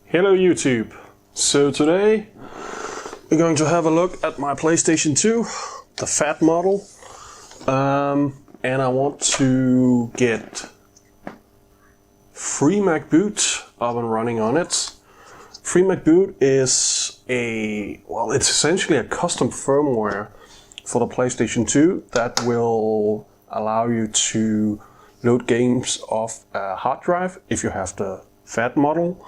Hello YouTube! So today we're going to have a look at my PlayStation 2, the fat model, and I want to get FreeMcBoot up and running on it. FreeMcBoot is it's essentially a custom firmware for the PlayStation 2 that will allow you to load games off a hard drive if you have the fat model.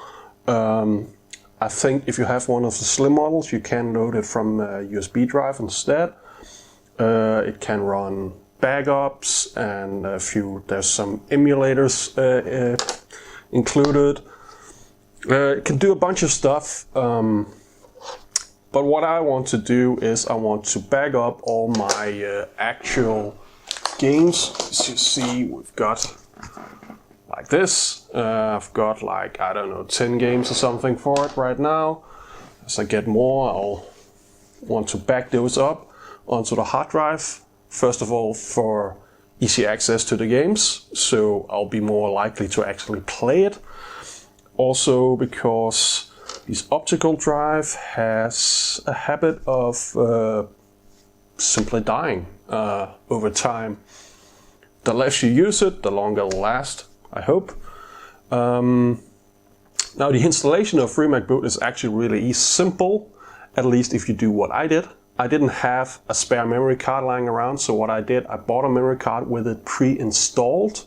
I think if you have one of the slim models, you can load it from a USB drive instead. It can run backups and there's some emulators included. It can do a bunch of stuff, but what I want to do is I want to back up all my actual games. As you see, we've got like this. I've got like, I don't know, 10 games or something for it right now. As I get more, I'll want to back those up onto the hard drive. First of all, for easy access to the games, so I'll be more likely to actually play it. Also because this optical drive has a habit of simply dying over time. The less you use it, the longer it'll last, I hope. Now the installation of FreeMcBoot is actually really simple, at least if you do what I did. I didn't have a spare memory card lying around, so what I did, I bought a memory card with it pre-installed.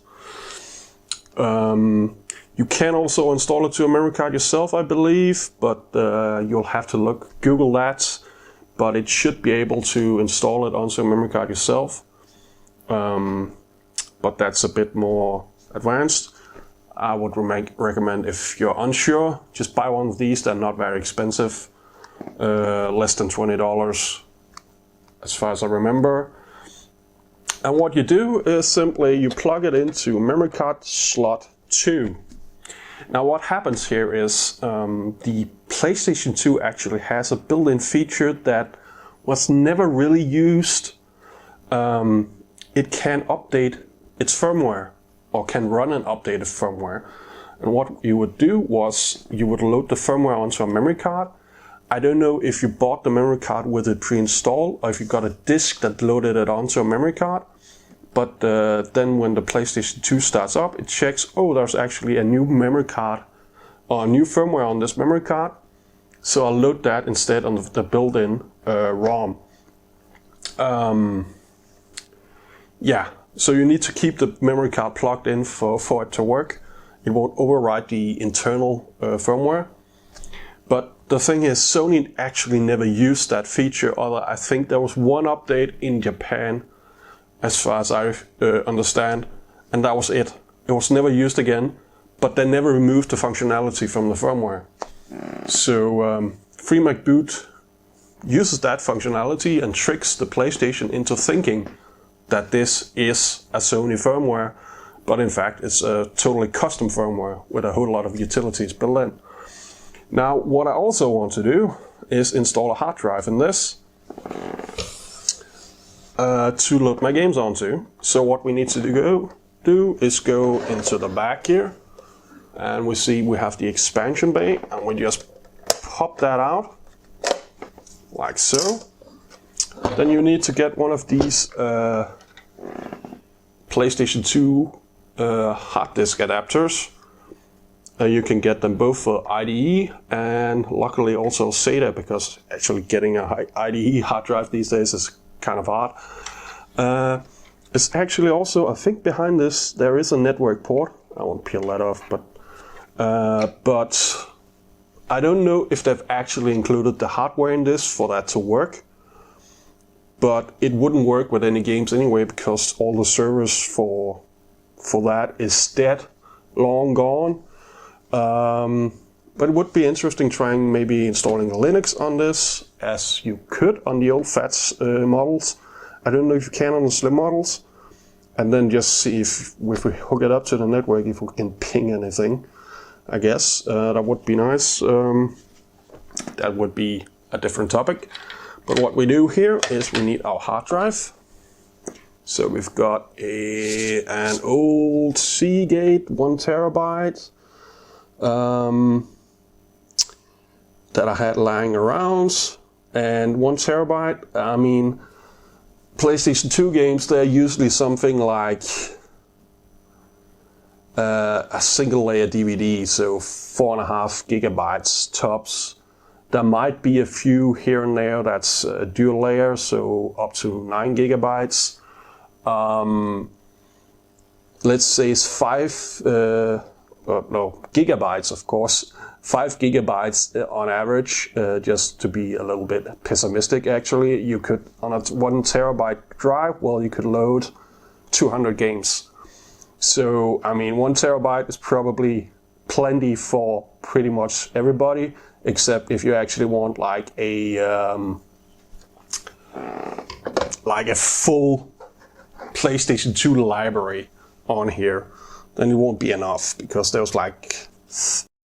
You can also install it to a memory card yourself, I believe, but you'll have to Google that. But it should be able to install it onto a memory card yourself. But that's a bit more advanced. I would recommend, if you're unsure, just buy one of these. They're not very expensive, less than $20 as far as I remember. And what you do is simply you plug it into memory card slot 2. Now what happens here is the PlayStation 2 actually has a built-in feature that was never really used. It can update its firmware, or can run an updated firmware. And what you would do was you would load the firmware onto a memory card. I don't know if you bought the memory card with it pre-installed or if you got a disk that loaded it onto a memory card. But then when the PlayStation 2 starts up, it checks, oh, there's actually a new memory card or a new firmware on this memory card. So I'll load that instead on the built-in ROM. Yeah, so you need to keep the memory card plugged in for it to work. It won't override the internal firmware. But the thing is, Sony actually never used that feature. Although I think there was one update in Japan, as far as I understand, and that was it. It was never used again, but they never removed the functionality from the firmware. So FreeMcBoot uses that functionality and tricks the PlayStation into thinking that this is a Sony firmware, but in fact it's a totally custom firmware with a whole lot of utilities built in. Now what I also want to do is install a hard drive in this to load my games onto. So what we need to do is go into the back here, and we see we have the expansion bay, and we just pop that out like so. Then you need to get one of these PlayStation 2 hard disk adapters. You can get them both for IDE and luckily also SATA, because actually getting a IDE hard drive these days is kind of hard. It's actually also, I think behind this there is a network port. I won't peel that off, but I don't know if they've actually included the hardware in this for that to work. But it wouldn't work with any games anyway, because all the servers for that is dead, long gone. But it would be interesting trying maybe installing Linux on this, as you could on the old FATS models. I don't know if you can on the slim models. And then just see if we hook it up to the network, if we can ping anything. I guess that would be nice. That would be a different topic. But what we do here is we need our hard drive. So we've got an old Seagate 1 terabyte. that I had lying around, and 1 terabyte. I mean, PlayStation 2 games, they're usually something like a single layer DVD, so 4.5 gigabytes tops. There might be a few here and there that's a dual layer, so up to 9 gigabytes. Let's say it's 5 gigabytes, of course. 5 gigabytes on average, just to be a little bit pessimistic actually. You could, on a 1 terabyte drive, well, you could load 200 games. So, I mean, 1 terabyte is probably plenty for pretty much everybody, except if you actually want like a full PlayStation 2 library on here, then it won't be enough, because there's like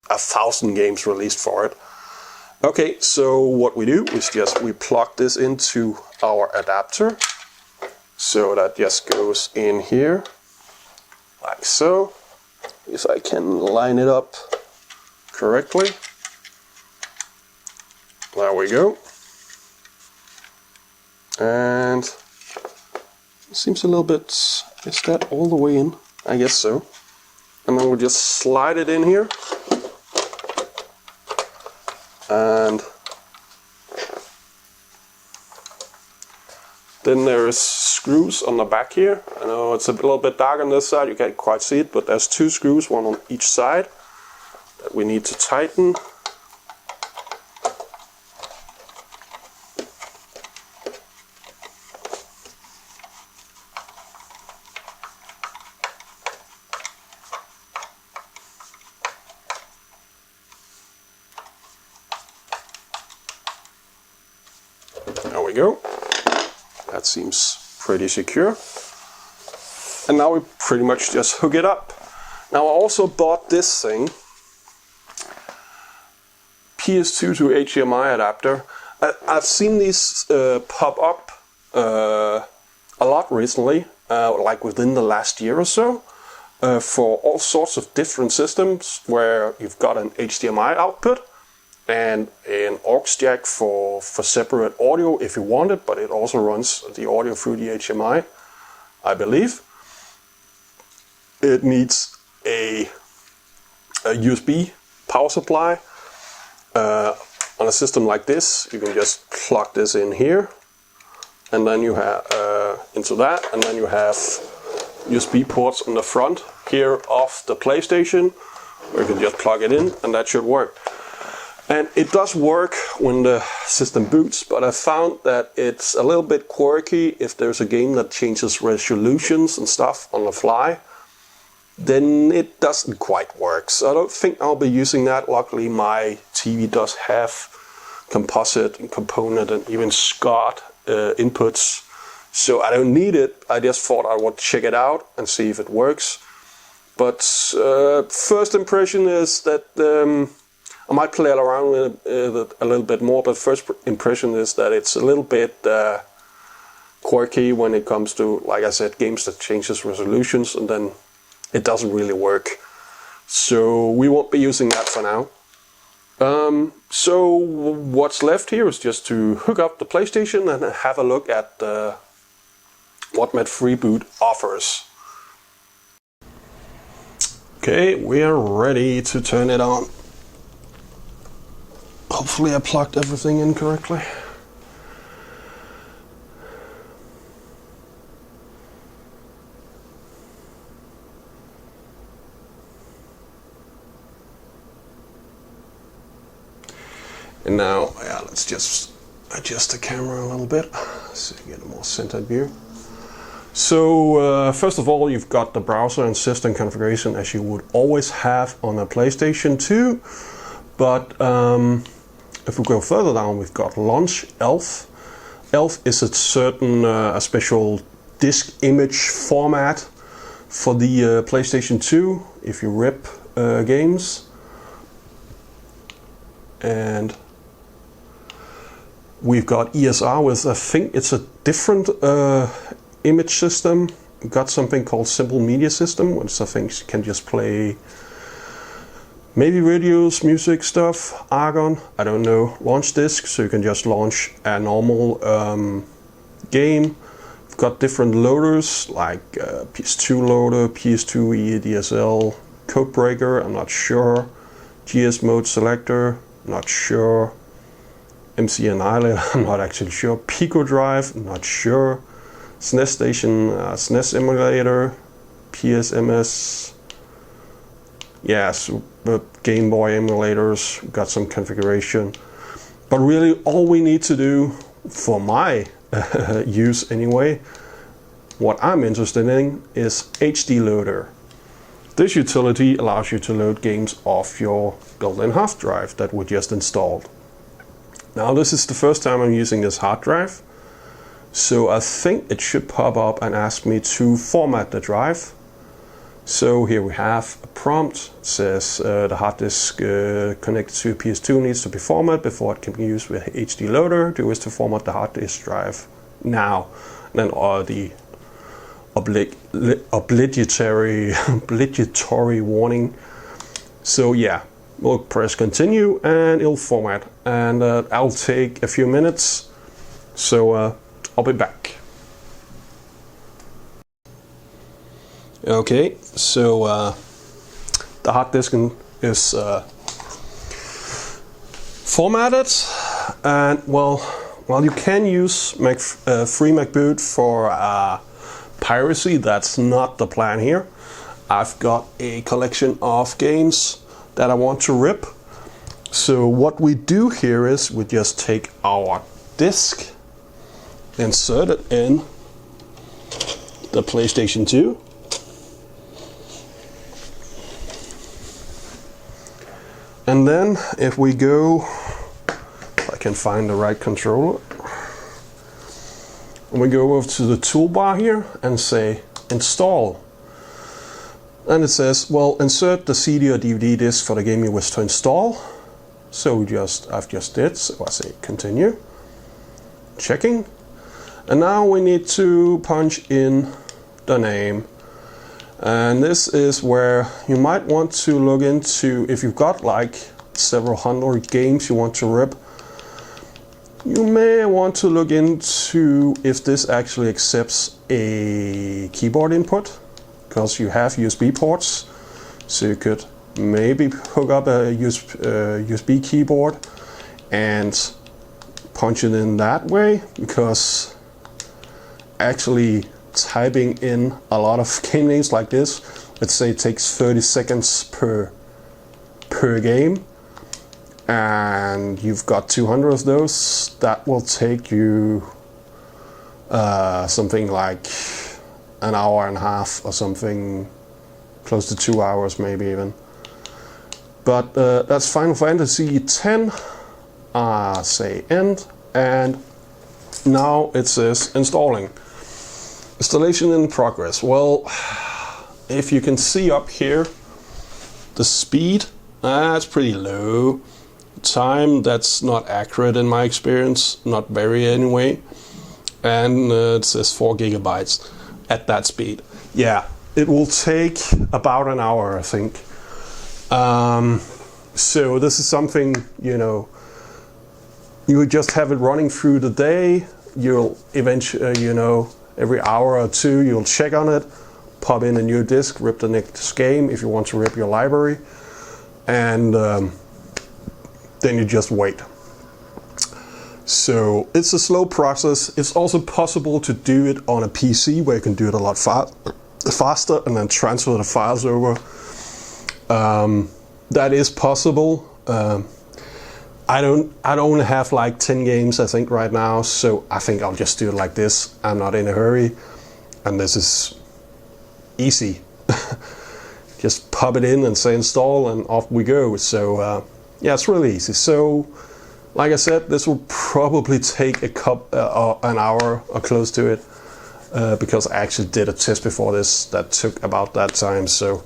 1,000 games released for it. Okay, so what we do is just we plug this into our adapter, so that just goes in here like so. If I can line it up correctly. There we go. And it seems a little bit, is that all the way in? I guess so. And then we'll just slide it in here. And then there's screws on the back here. I know it's a little bit dark on this side, you can't quite see it, but there's 2 screws, one on each side, that we need to tighten. There we go. That seems pretty secure. And now we pretty much just hook it up. Now I also bought this thing, PS2 to HDMI adapter. I've seen these pop up a lot recently, like within the last year or so, for all sorts of different systems where you've got an HDMI output and an aux jack for separate audio if you want it, but it also runs the audio through the HDMI, I believe. It needs a USB power supply. On a system like this, you can just plug this in here, and then you have into that, and then you have USB ports on the front here of the PlayStation, where you can just plug it in, and that should work. And it does work when the system boots, but I found that it's a little bit quirky if there's a game that changes resolutions and stuff on the fly. Then it doesn't quite work. So I don't think I'll be using that. Luckily my TV does have composite and component and even SCART inputs, so I don't need it. I just thought I would check it out and see if it works. But first impression is that I might play around with it a little bit more, but first impression is that it's a little bit quirky when it comes to, like I said, games that changes resolutions, and then it doesn't really work. So we won't be using that for now. So what's left here is just to hook up the PlayStation and have a look at what McBoot offers. Okay, we are ready to turn it on. Hopefully I plugged everything in correctly. And now, yeah, let's just adjust the camera a little bit so you get a more centered view. So first of all, you've got the browser and system configuration as you would always have on a PlayStation 2. But if we go further down, we've got Launch ELF. ELF is a certain a special disk image format for the PlayStation 2 if you rip games. And we've got ESR with, I think it's a different image system. We've got something called Simple Media System, which I think can just play maybe videos, music stuff, Argon, I don't know. Launch disk, so you can just launch a normal game. We've got different loaders like PS2 loader, PS2 HDL, Codebreaker, I'm not sure. GS mode selector, not sure. MC Annihilator, I'm not actually sure. Pico drive, not sure. SNES station, SNES emulator, PSMS. Yeah, so Game Boy emulators, got some configuration. But really all we need to do, for my use anyway, what I'm interested in is HDLoader. This utility allows you to load games off your built-in hard drive that we just installed. Now this is the first time I'm using this hard drive, so I think it should pop up and ask me to format the drive. So here we have a prompt. It says the hard disk connected to PS2 needs to be formatted before it can be used with HDLoader. Do is to format the hard disk drive now. And then the obligatory warning. So yeah, we'll press continue and it'll format, and I'll take a few minutes, so I'll be back. Okay, so the hard disk is formatted, and well you can use FreeMcBoot for piracy. That's not the plan here. I've got a collection of games that I want to rip. So what we do here is we just take our disk, insert it in the PlayStation 2, and then if we go, if I can find the right controller, and we go over to the toolbar here and say install, and it says, well, insert the CD or DVD disc for the game you wish to install. So I've just did, so I say continue, checking, and now we need to punch in the name. And this is where you might want to look into, if you've got like several hundred games you want to rip, you may want to look into if this actually accepts a keyboard input, because you have USB ports, so you could maybe hook up a USB keyboard and punch it in that way, because actually typing in a lot of game names like this, let's say it takes 30 seconds per game, and you've got 200 of those, that will take you something like an hour and a half or something, close to 2 hours maybe even. But that's Final Fantasy X. Say end, and now it says installing. Installation in progress. Well, if you can see up here, the speed, that's pretty low. Time, that's not accurate in my experience, not very anyway. And it says 4 gigabytes at that speed. Yeah, it will take about an hour, I think. So this is something, you know, you would just have it running through the day. You'll eventually, you know, every hour or two you'll check on it, pop in a new disk, rip the next game if you want to rip your library, and then you just wait. So it's a slow process. It's also possible to do it on a PC where you can do it a lot faster and then transfer the files over. That is possible. I only have like 10 games I think right now, so I think I'll just do it like this. I'm not in a hurry, and this is easy. Just pop it in and say install and off we go. So yeah, it's really easy. So like I said, this will probably take an hour or close to it, because I actually did a test before this that took about that time. So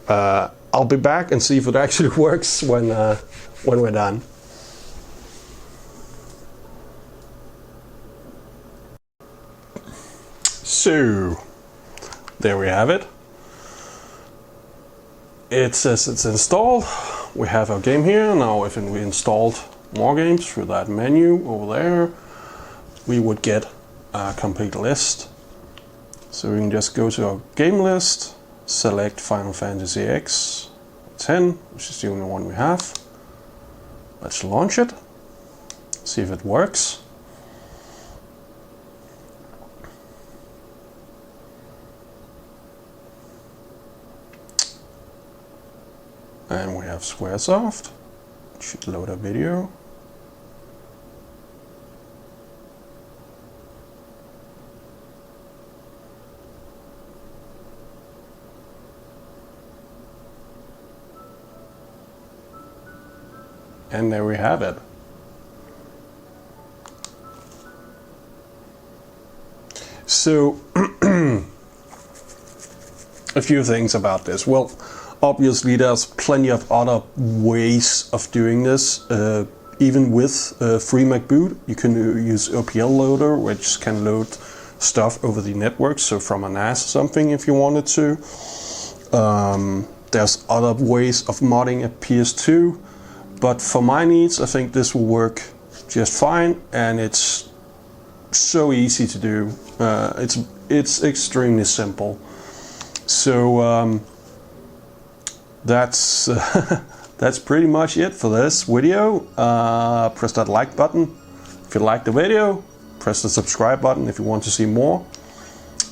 I'll be back and see if it actually works when we're done. So there we have it. it says it's installed. We have our game here. Now if we installed more games through that menu over there, we would get a complete list. So we can just go to our game list, select Final Fantasy X 10, which is the only one we have. Let's launch it, see if it works. And we have Squaresoft. It should load a video. And there we have it. So, a few things about this. Well, obviously there's plenty of other ways of doing this. Even with FreeMcBoot, you can use HDLoader, which can load stuff over the network, so from a NAS or something if you wanted to. There's other ways of modding a PS2. But for my needs, I think this will work just fine, and it's so easy to do. It's extremely simple. So that's that's pretty much it for this video. Press that like button if you like the video. Press the subscribe button if you want to see more.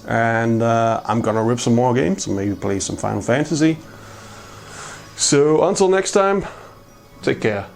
And I'm gonna rip some more games and maybe play some Final Fantasy. So until next time. Take care.